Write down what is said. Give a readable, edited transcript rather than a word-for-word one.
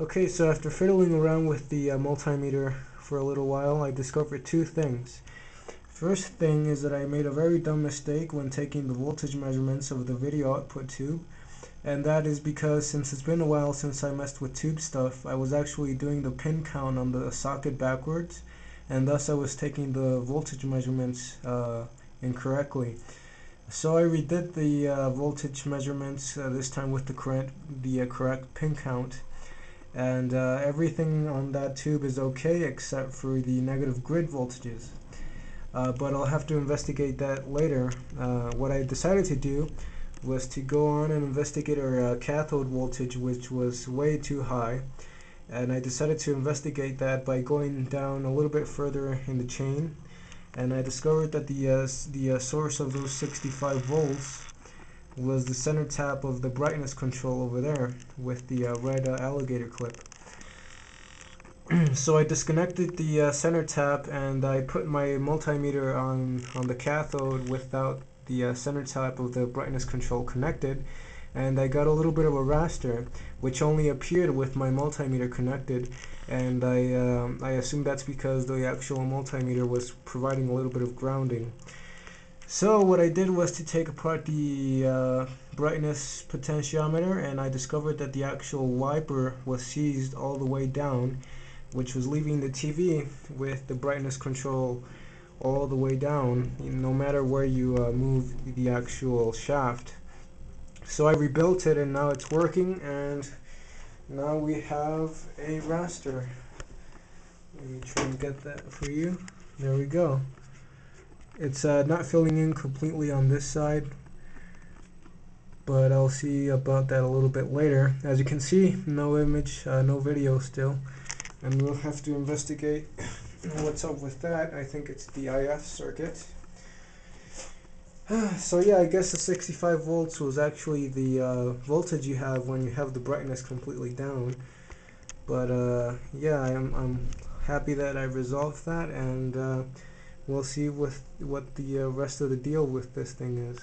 Okay, so after fiddling around with the multimeter for a little while, I discovered two things. First thing is that I made a very dumb mistake when taking the voltage measurements of the video output tube, and that is because since it's been a while since I messed with tube stuff, I was actually doing the pin count on the socket backwards, and thus I was taking the voltage measurements incorrectly. So I redid the voltage measurements this time with the correct pin count, and everything on that tube is okay except for the negative grid voltages. But I'll have to investigate that later. What I decided to do was to go on and investigate our cathode voltage, which was way too high, and I decided to investigate that by going down a little bit further in the chain, and I discovered that the source of those 65 volts was the center tap of the brightness control over there with the red alligator clip. So I disconnected the center tap and I put my multimeter on the cathode without the center tap of the brightness control connected, and I got a little bit of a raster which only appeared with my multimeter connected, and I assume that's because the actual multimeter was providing a little bit of grounding. So what I did was to take apart the brightness potentiometer, and I discovered that the actual wiper was seized all the way down, which was leaving the TV with the brightness control all the way down, no matter where you move the actual shaft. So I rebuilt it and now it's working, and now we have a raster. Let me try and get that for you. There we go. It's not filling in completely on this side, but I'll see about that a little bit later. As you can see, no image, no video still, and we'll have to investigate what's up with that. I think it's the IF circuit. So yeah, I guess the 65 volts was actually the voltage you have when you have the brightness completely down. But yeah, I'm happy that I resolved that, and we'll see what the rest of the deal with this thing is.